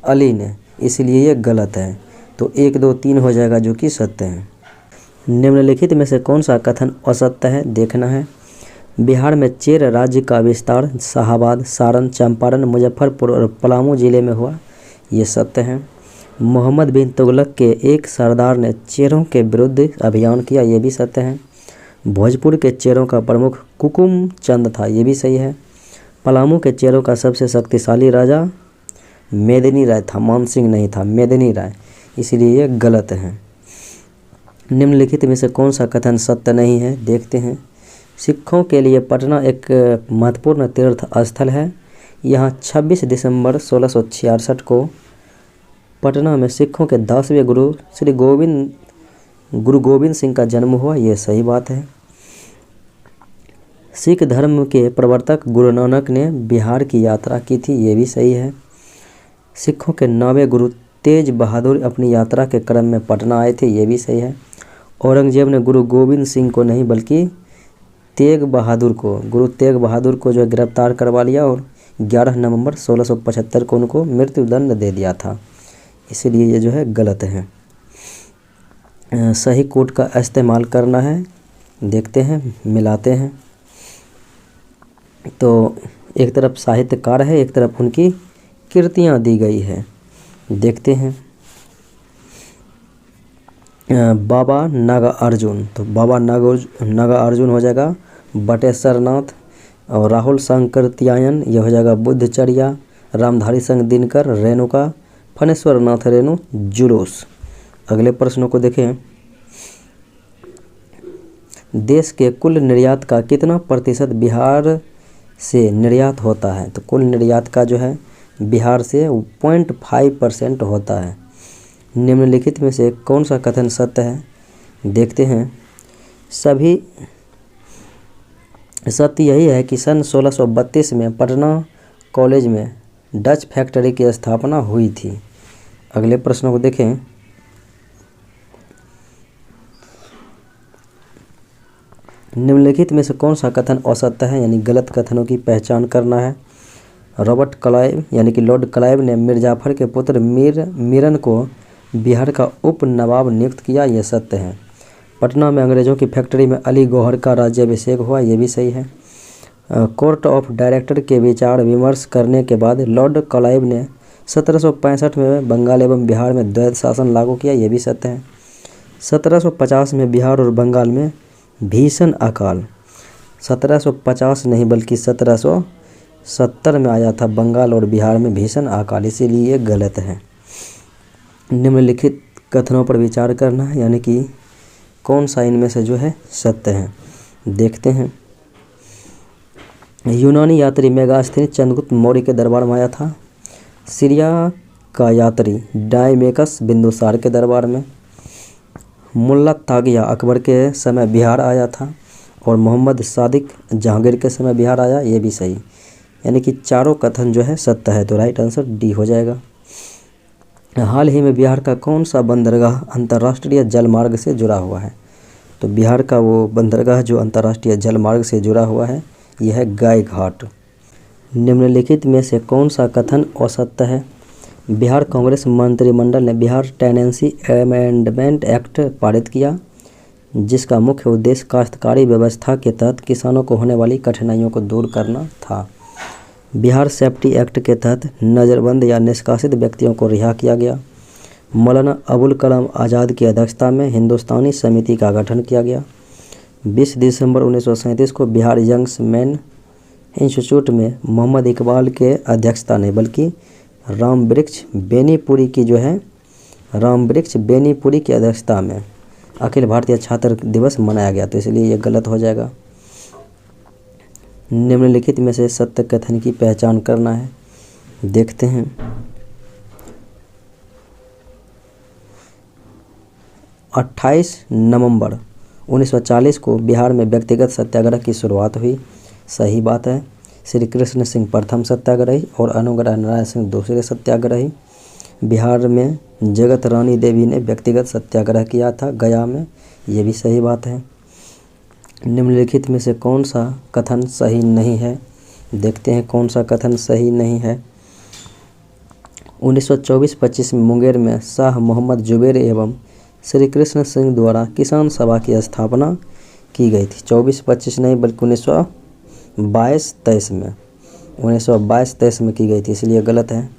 अली ने, इसलिए ये गलत है। तो 1, 2, 3 हो जाएगा जो कि सत्य है। निम्नलिखित में से कौन सा कथन असत्य है? देखना है। बिहार में चेर राज्य का विस्तार शाहाबाद, सारण, चंपारण, मुजफ्फरपुर और पलामू जिले में हुआ, ये सत्य है। मोहम्मद बिन तुगलक के एक सरदार ने चेरों के विरुद्ध अभियान किया, ये भी सत्य है। भोजपुर के चेरों का प्रमुख कुकुम चंद था, ये भी सही है। पलामू के चेरों का सबसे शक्तिशाली राजा मेदिनी राय था, मानसिंह नहीं था, मेदिनी राय, इसलिए ये गलत है। निम्नलिखित में से कौन सा कथन सत्य नहीं है? देखते हैं। सिखों के लिए पटना एक महत्वपूर्ण तीर्थ स्थल है। यहाँ 26 दिसंबर 1666 को पटना में सिखों के 10वें गुरु गुरु गोविंद सिंह का जन्म हुआ, ये सही बात है। सिख धर्म के प्रवर्तक गुरु नानक ने बिहार की यात्रा की थी, ये भी सही है। सिखों के 9वें गुरु तेज बहादुर अपनी यात्रा के क्रम में पटना आए थे, ये भी सही है। औरंगजेब ने गुरु गोविंद सिंह को नहीं बल्कि गुरु तेग बहादुर को जो है गिरफ्तार करवा लिया और 11 नवंबर 1675 को उनको मृत्युदंड दे दिया था। इसीलिए ये जो है गलत है। सही कोट का इस्तेमाल करना है। देखते हैं, मिलाते हैं। तो एक तरफ साहित्यकार है, एक तरफ उनकी कृतियाँ दी गई है। देखते हैं। बाबा नागार्जुन, तो बाबा नागार्जुन हो जाएगा बटेश्वर नाथ, और राहुल शंकरत्यायन ये हो जाएगा बुद्धचर्या, रामधारी सिंह दिनकर रेणुका, फणेश्वर नाथ रेणु जुलूस। अगले प्रश्नों को देखें। देश के कुल निर्यात का कितना प्रतिशत बिहार से निर्यात होता है? तो कुल निर्यात का जो है बिहार से 0.5% होता है। निम्नलिखित में से कौन सा कथन सत्य है? देखते हैं। सभी सत्य यही है कि सन 1632 में पटना कॉलेज में डच फैक्ट्री की स्थापना हुई थी। अगले प्रश्नों को देखें। निम्नलिखित में से कौन सा कथन असत्य है, यानी गलत कथनों की पहचान करना है। रॉबर्ट क्लाइव यानी कि लॉर्ड क्लाइव ने मीर जाफर के पुत्र मीरन को बिहार का उप नवाब नियुक्त किया, यह सत्य है। पटना में अंग्रेजों की फैक्ट्री में अली गौहर का राज्याभिषेक हुआ, यह भी सही है। कोर्ट ऑफ डायरेक्टर के विचार विमर्श करने के बाद लॉर्ड क्लाइव ने 1765 में बंगाल एवं बिहार में द्वैध शासन लागू किया, यह भी सत्य है। 1750 में बिहार और बंगाल में भीषण अकाल, 1750 नहीं बल्कि 1770 में आया था बंगाल और बिहार में भीषण अकाल, इसीलिए ये गलत है। निम्नलिखित कथनों पर विचार करना है, यानी कि कौन सा इनमें से जो है सत्य है। देखते हैं। यूनानी यात्री मेगास्थनीज चंद्रगुप्त मौर्य के दरबार में आया था। सीरिया का यात्री डायमेकस बिंदुसार के दरबार में। मुल्ला तागिया अकबर के समय बिहार आया था, और मोहम्मद सादिक जहांगीर के समय बिहार आया, ये भी सही। यानी कि चारों कथन जो है सत्य है, तो राइट आंसर डी हो जाएगा। हाल ही में बिहार का कौन सा बंदरगाह अंतर्राष्ट्रीय जलमार्ग से जुड़ा हुआ है? तो बिहार का वो बंदरगाह जो अंतर्राष्ट्रीय जलमार्ग से जुड़ा हुआ है यह है गाय घाट। निम्नलिखित में से कौन सा कथन असत्य है? बिहार कांग्रेस मंत्रिमंडल ने बिहार टेनेंसी अमेंडमेंट एक्ट पारित किया, जिसका मुख्य उद्देश्य काश्तकारी व्यवस्था के तहत किसानों को होने वाली कठिनाइयों को दूर करना था। बिहार सेफ्टी एक्ट के तहत नज़रबंद या निष्कासित व्यक्तियों को रिहा किया गया। मौलाना अबुल कलाम आज़ाद की अध्यक्षता में हिंदुस्तानी समिति का गठन किया गया। 20 दिसंबर 1937 को बिहार यंग्स मैन इंस्टीट्यूट में मोहम्मद इकबाल के अध्यक्षता नहीं बल्कि रामवृक्ष बेनीपुरी की अध्यक्षता में अखिल भारतीय छात्र दिवस मनाया गया, तो इसलिए ये गलत हो जाएगा। निम्नलिखित में से सत्य कथन की पहचान करना है। देखते हैं। 28 नवंबर 1940 को बिहार में व्यक्तिगत सत्याग्रह की शुरुआत हुई, सही बात है। श्री कृष्ण सिंह प्रथम सत्याग्रही और अनुग्रह नारायण सिंह दूसरे सत्याग्रही। बिहार में जगत रानी देवी ने व्यक्तिगत सत्याग्रह किया था गया में, ये भी सही बात है। निम्नलिखित में से कौन सा कथन सही नहीं है? देखते हैं कौन सा कथन सही नहीं है। 1924-25 में मुंगेर में शाह मोहम्मद जुबैर एवं श्री कृष्ण सिंह द्वारा किसान सभा की स्थापना की गई थी। 24-25 नहीं बल्कि 1922-23 में 1922-23 में की गई थी, इसलिए गलत है।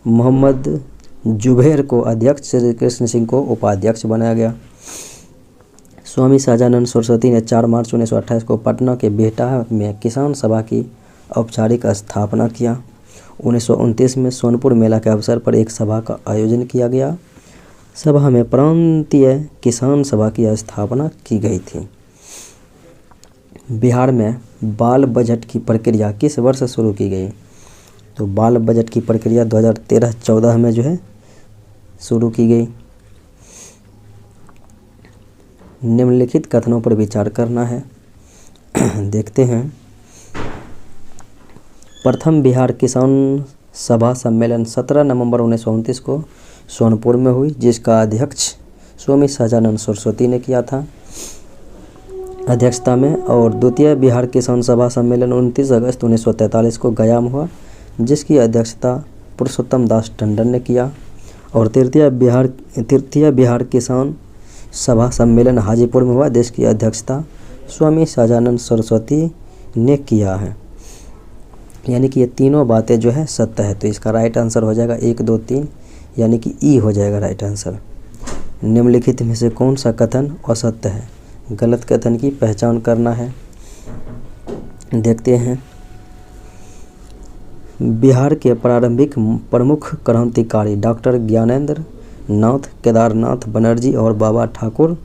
मोहम्मद जुबैर को अध्यक्ष, श्री कृष्ण सिंह को उपाध्यक्ष बनाया गया। स्वामी सहजानंद सरस्वती ने 4 मार्च 1928 को पटना के बिहटा में किसान सभा की औपचारिक स्थापना किया। 1929 में सोनपुर मेला के अवसर पर एक सभा का आयोजन किया गया। सभा में प्रांतीय किसान सभा की स्थापना की गई थी। बिहार में बाल बजट की प्रक्रिया किस वर्ष शुरू की गई? तो बाल बजट की प्रक्रिया 2013-14 में जो है शुरू की गई। निम्नलिखित कथनों पर विचार करना है। देखते हैं। प्रथम बिहार किसान सभा सम्मेलन 17 नवंबर 1929 को सोनपुर में हुई, जिसका अध्यक्ष स्वामी सहजानंद सरस्वती ने किया था अध्यक्षता में। और द्वितीय बिहार किसान सभा सम्मेलन 29 अगस्त 1943 को गया में हुआ, जिसकी अध्यक्षता पुरुषोत्तम दास टंडन ने किया। और तृतीय बिहार किसान सभा सम्मेलन हाजीपुर में हुआ, जिसकी अध्यक्षता स्वामी सहजानंद सरस्वती ने किया है। यानी कि ये तीनों बातें जो है सत्य है। तो इसका राइट आंसर हो जाएगा 1, 2, 3, यानी कि ई हो जाएगा राइट आंसर। निम्नलिखित में से कौन सा कथन असत्य है? गलत कथन की पहचान करना है। देखते हैं। बिहार के प्रारंभिक प्रमुख क्रांतिकारी डॉक्टर ज्ञानेंद्र नाथ केदारनाथ बनर्जी और बाबा ठाकुर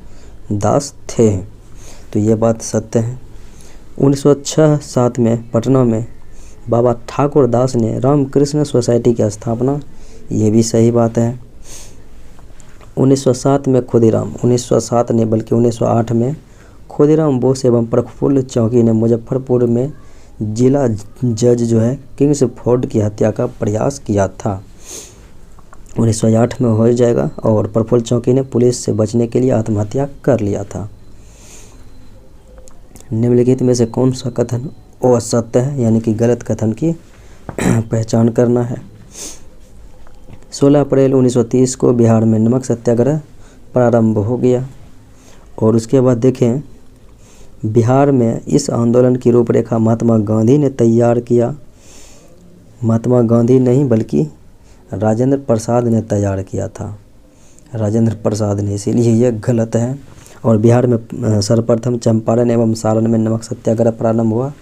दास थे। तो ये बात सत्य है। 1906-7 में पटना में बाबा ठाकुर दास ने रामकृष्ण सोसाइटी की स्थापना, ये भी सही बात है। 1907 में खुदीराम 1907 ने बल्कि 1908 में खुदीराम बोस एवं प्रफुल्ल चौकी ने मुजफ्फरपुर में जिला जज जो है किंग्सफोर्ड की हत्या का प्रयास किया था। 1908 में हो जाएगा। और प्रफुल्ल चौकी ने पुलिस से बचने के लिए आत्महत्या कर लिया था। निम्नलिखित में से कौन सा कथन असत्य है? यानी कि गलत कथन की पहचान करना है। 16 अप्रैल 1930 को बिहार में नमक सत्याग्रह प्रारंभ हो गया। और उसके बाद देखें, बिहार में इस आंदोलन की रूपरेखा महात्मा गांधी ने तैयार किया। महात्मा गांधी नहीं बल्कि राजेंद्र प्रसाद ने तैयार किया था, राजेंद्र प्रसाद ने, इसीलिए यह गलत है। और बिहार में सर्वप्रथम चंपारण एवं सारण में नमक सत्याग्रह प्रारंभ हुआ।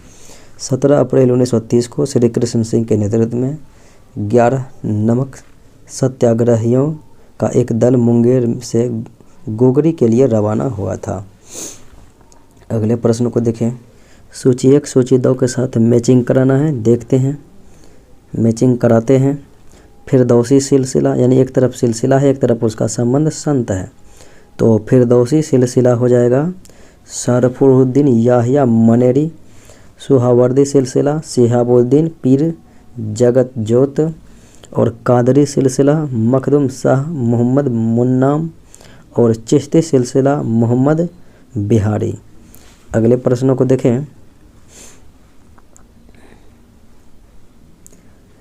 17 अप्रैल 1930 को श्री कृष्ण सिंह के नेतृत्व में 11 नमक सत्याग्रहियों का एक दल मुंगेर से गोगरी के लिए रवाना हुआ था। अगले प्रश्न को देखें। सूची 1 सूची 2 के साथ मैचिंग कराना है। देखते हैं, मैचिंग कराते हैं। फिरदौसी सिलसिला, यानी एक तरफ सिलसिला है, एक तरफ उसका संबंध संत है। तो फिरदौसी सिलसिला हो जाएगा सरफुद्दीन याहिया मनेरी। सुहावर्दी सिलसिला शिहाबुद्दीन पीर जगत जोत। और कादरी सिलसिला मखदूम शाह मोहम्मद मुन्नाम। और चिश्ती सिलसिला मोहम्मद बिहारी। अगले प्रश्नों को देखें।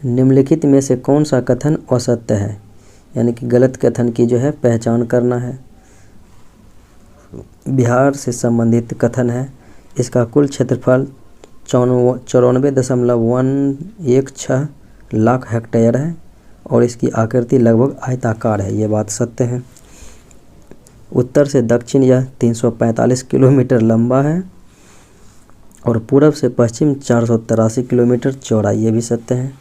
निम्नलिखित में से कौन सा कथन असत्य है? यानी कि गलत कथन की जो है पहचान करना है। बिहार से संबंधित कथन है। इसका कुल क्षेत्रफल 94.116 लाख हेक्टेयर है और इसकी आकृति लगभग आयताकार है। ये बात सत्य है। उत्तर से दक्षिण यह 345 किलोमीटर लंबा है और पूरब से पश्चिम 483 किलोमीटर चौड़ा। ये भी सत्य है।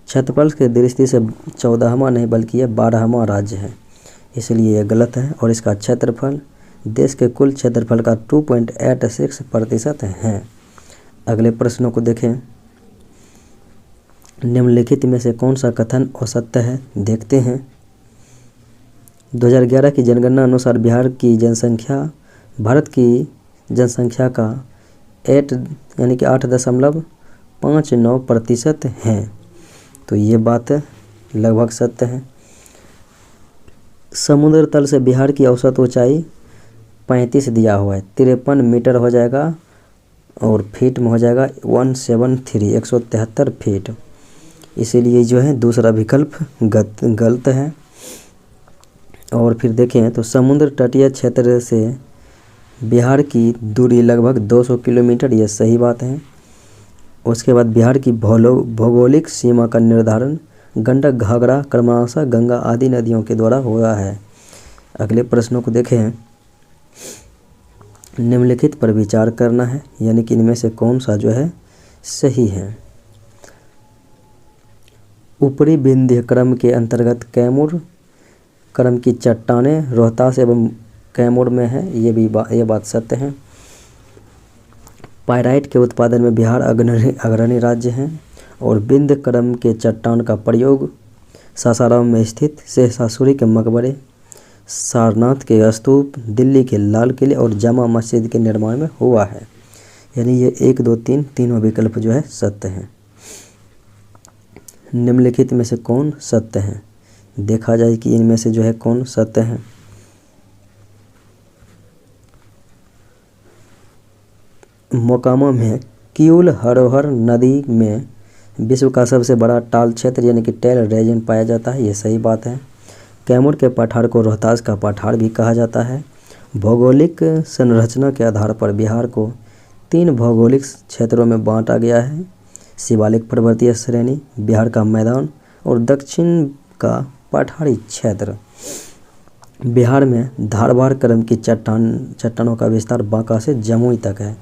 क्षेत्रफल की दृष्टि से 14वां नहीं बल्कि यह 12वां राज्य है, इसलिए यह गलत है। और इसका क्षेत्रफल देश के कुल क्षेत्रफल का 2.86% है। अगले प्रश्नों को देखें। निम्नलिखित में से कौन सा कथन असत्य है? देखते हैं। 2011 की जनगणना अनुसार बिहार की जनसंख्या भारत की जनसंख्या का 8.59% है। तो ये बात लगभग सत्य है। समुद्र तल से बिहार की औसत ऊंचाई 35 दिया हुआ है, 53 मीटर हो जाएगा और फीट में हो जाएगा 173 फीट। इसीलिए जो है दूसरा विकल्प गलत है। और फिर देखें तो समुद्र तटीय क्षेत्र से बिहार की दूरी लगभग 200 किलोमीटर, ये सही बात है। उसके बाद बिहार की भौगोलिक सीमा का निर्धारण गंडक घाघरा क्रमशः गंगा आदि नदियों के द्वारा हुआ है। अगले प्रश्नों को देखें। निम्नलिखित पर विचार करना है, यानी कि इनमें से कौन सा जो है सही है। ऊपरी विंध्य क्रम के अंतर्गत कैमूर क्रम की चट्टानें रोहतास एवं कैमूर में है। ये बात सत्य है। पाइराइट के उत्पादन में बिहार अग्रणी राज्य है। और विंध्य क्रम के चट्टान का प्रयोग सासाराम में स्थित शेषासुरी के मकबरे, सारनाथ के स्तूप, दिल्ली के लाल किले और जामा मस्जिद के निर्माण में हुआ है। यानी ये 1, 2, 3 तीनों विकल्प जो है सत्य हैं। निम्नलिखित में से कौन सत्य है? देखा जाए कि इनमें से जो है कौन सत्य है। मोकामा में किउल हरोहर नदी में विश्व का सबसे बड़ा टाल क्षेत्र यानी कि टेल रीजन पाया जाता है, ये सही बात है। कैमूर के पठार को रोहतास का पठार भी कहा जाता है। भौगोलिक संरचना के आधार पर बिहार को 3 भौगोलिक क्षेत्रों में बांटा गया है। शिवालिक पर्वतीय श्रेणी, बिहार का मैदान और दक्षिण का पठारी क्षेत्र। बिहार में धारवाड़ क्रम की चट्टानों का विस्तार बांका से जमुई तक है।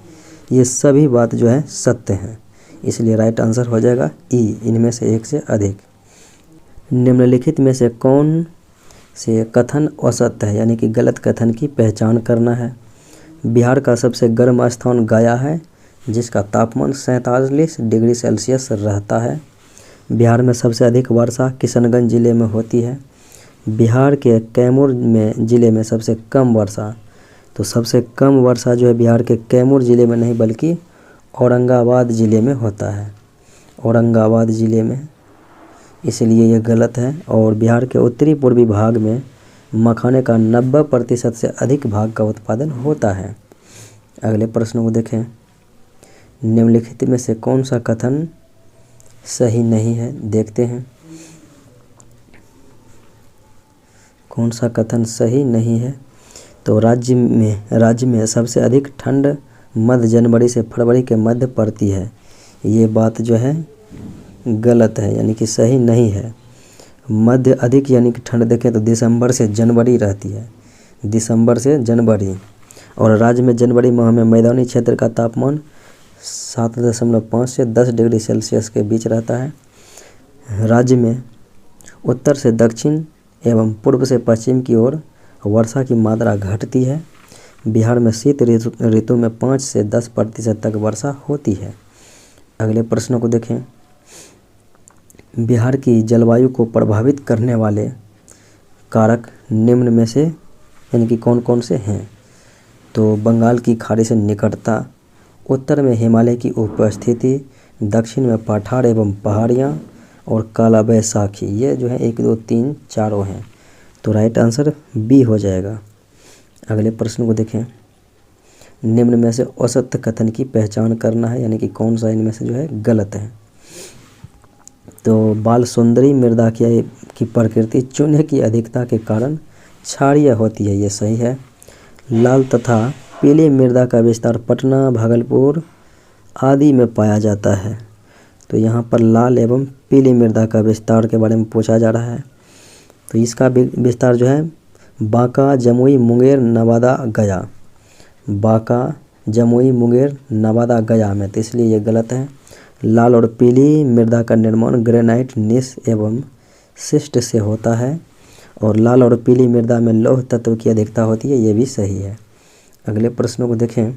ये सभी बात जो है सत्य हैं, इसलिए राइट आंसर हो जाएगा ई, इनमें से एक से अधिक। निम्नलिखित में से कौन से कथन असत्य है यानी कि गलत कथन की पहचान करना है। बिहार का सबसे गर्म स्थान गया है, जिसका तापमान 47 डिग्री सेल्सियस रहता है। बिहार में सबसे अधिक वर्षा किशनगंज जिले में होती है। बिहार के कैमूर में जिले में सबसे कम वर्षा, तो सबसे कम वर्षा जो है बिहार के कैमूर जिले में नहीं बल्कि औरंगाबाद जिले में होता है, औरंगाबाद जिले में, इसलिए यह गलत है। और बिहार के उत्तरी पूर्वी भाग में मखाने का 90% से अधिक भाग का उत्पादन होता है। अगले प्रश्न को देखें। निम्नलिखित में से कौन सा कथन सही नहीं है, देखते हैं कौन सा कथन सही नहीं है। तो राज्य में सबसे अधिक ठंड मध्य जनवरी से फरवरी के मध्य पड़ती है, ये बात जो है गलत है यानी कि सही नहीं है। मध्य अधिक यानी कि ठंड देखें तो दिसंबर से जनवरी रहती है, दिसंबर से जनवरी। और राज्य में जनवरी माह में मैदानी क्षेत्र का तापमान 7.5 से 10 डिग्री सेल्सियस के बीच रहता है। राज्य में उत्तर से दक्षिण एवं पूर्व से पश्चिम की ओर वर्षा की मात्रा घटती है। बिहार में शीत ऋतु में 5 से 10% तक वर्षा होती है। अगले प्रश्नों को देखें। बिहार की जलवायु को प्रभावित करने वाले कारक निम्न में से यानी कि कौन कौन से हैं। तो बंगाल की खाड़ी से निकटता, उत्तर में हिमालय की उपस्थिति, दक्षिण में पठार एवं पहाड़ियाँ और काला बैसाखी, ये जो है 1 2 3 चारों हैं, तो राइट आंसर बी हो जाएगा। अगले प्रश्न को देखें। निम्न में से असत्य कथन की पहचान करना है यानी कि कौन सा इनमें से जो है गलत है। तो बाल सुंदरी मृदा की प्रकृति चूने की अधिकता के कारण क्षारीय होती है, ये सही है। लाल तथा पीली मृदा का विस्तार पटना, भागलपुर आदि में पाया जाता है। तो यहाँ पर लाल एवं पीली मृदा का विस्तार के बारे में पूछा जा रहा है। तो इसका विस्तार जो है बांका, जमुई, मुंगेर, नवादा, गया, बांका, जमुई, मुंगेर, नवादा, गया में, तो इसलिए ये गलत है। लाल और पीली मृदा का निर्माण ग्रेनाइट, नीस एवं शिस्ट से होता है और लाल और पीली मृदा में लौह तत्व की अधिकता होती है, ये भी सही है। अगले प्रश्नों को देखें।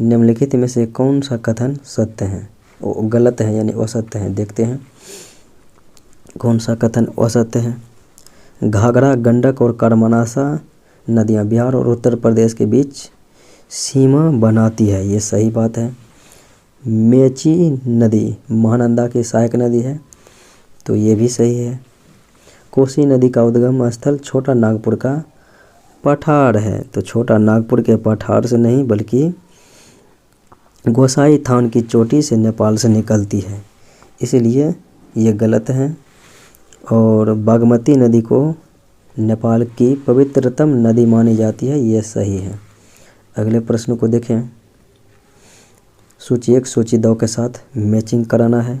निम्नलिखित में से कौन सा कथन सत्य है, गलत है यानी असत्य है, देखते हैं कौन सा कथन असत्य है। घाघरा, गंडक और कर्मनाशा नदियाँ बिहार और उत्तर प्रदेश के बीच सीमा बनाती है, ये सही बात है। मेची नदी महानंदा की सहायक नदी है, तो ये भी सही है। कोसी नदी का उद्गम स्थल छोटा नागपुर का पठार है, तो छोटा नागपुर के पठार से नहीं बल्कि गोसाई थान की चोटी से नेपाल से निकलती है, इसलिए ये गलत है। और बागमती नदी को नेपाल की पवित्रतम नदी मानी जाती है, ये सही है। अगले प्रश्न को देखें। सूची 1 सूची 2 के साथ मैचिंग कराना है,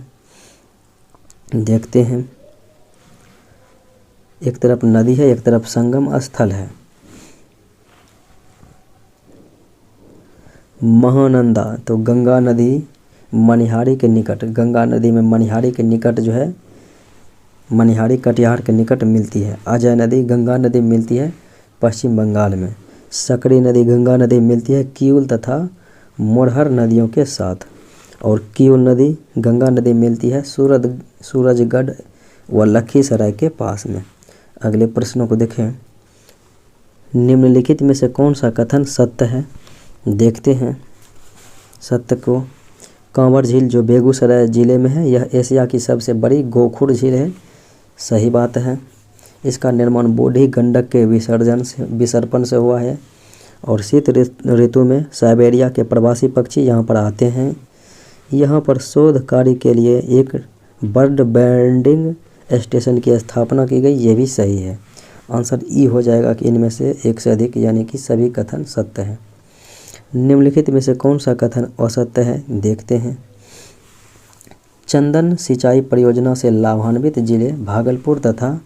देखते हैं। एक तरफ नदी है, एक तरफ संगम स्थल है। महानंदा, तो गंगा नदी मनिहारी के निकट, गंगा नदी में मनिहारी के निकट जो है, मनिहारी कटिहार के निकट मिलती है। अजय नदी गंगा नदी मिलती है पश्चिम बंगाल में। सकरी नदी गंगा नदी मिलती है किउल तथा मोरहर नदियों के साथ। और किउल नदी गंगा नदी मिलती है सूरजगढ़ व लखीसराय के पास में। अगले प्रश्नों को देखें। निम्नलिखित में से कौन सा कथन सत्य है, देखते हैं सत्य को। कांवर झील जो बेगूसराय ज़िले में है, यह एशिया की सबसे बड़ी गोखुर झील है, सही बात है। इसका निर्माण बूढ़ी गंडक के विसर्पण से हुआ है और शीत ऋतु में साइबेरिया के प्रवासी पक्षी यहाँ पर आते हैं। यहाँ पर शोध कार्य के लिए एक बर्ड बैंडिंग स्टेशन की स्थापना की गई, ये भी सही है। आंसर ई हो जाएगा कि इनमें से एक से अधिक यानी कि सभी कथन सत्य हैं। निम्नलिखित में से कौन सा कथन असत्य है, देखते हैं। चंदन सिंचाई परियोजना से लाभान्वित जिले भागलपुर तथा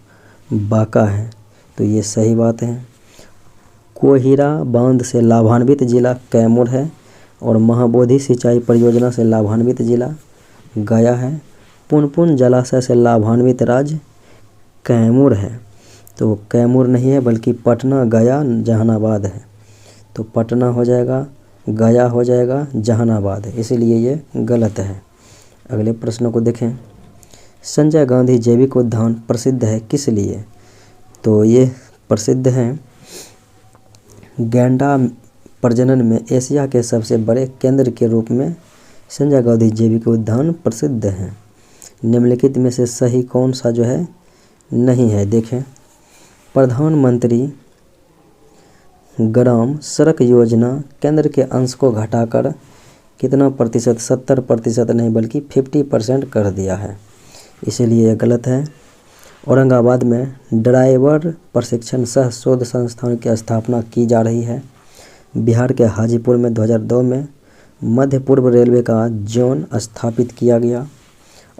बांका हैं, तो ये सही बात है। कोहिरा बांध से लाभान्वित जिला कैमूर है और महाबोधि सिंचाई परियोजना से लाभान्वित जिला गया है। पुनपुन जलाशय से लाभान्वित राज्य कैमूर है, तो कैमूर नहीं है बल्कि पटना, गया, जहानाबाद है। तो पटना हो जाएगा, गया हो जाएगा, जहानाबाद है, इसीलिए ये गलत है। अगले प्रश्न को देखें। संजय गांधी जैविक उद्यान प्रसिद्ध है किस लिए, तो ये प्रसिद्ध हैं गैंडा प्रजनन में एशिया के सबसे बड़े केंद्र के रूप में संजय गांधी जैविक उद्यान प्रसिद्ध हैं। निम्नलिखित में से सही कौन सा जो है नहीं है, देखें। प्रधानमंत्री ग्राम सड़क योजना केंद्र के अंश को घटाकर कितना प्रतिशत, 70% नहीं बल्कि 50% कर दिया है, इसीलिए यह गलत है। औरंगाबाद में ड्राइवर प्रशिक्षण सह शोध संस्थान की स्थापना की जा रही है। बिहार के हाजीपुर में 2002 में मध्य पूर्व रेलवे का जोन स्थापित किया गया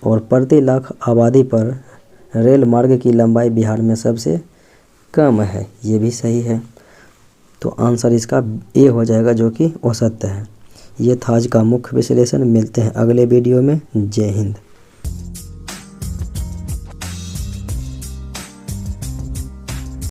और प्रति लाख आबादी पर रेल मार्ग की लंबाई बिहार में सबसे कम है, ये भी सही है। तो आंसर इसका ए हो जाएगा जो कि असत्य है। ये था आज का मुख्य विश्लेषण। मिलते हैं अगले वीडियो में। जय हिंद।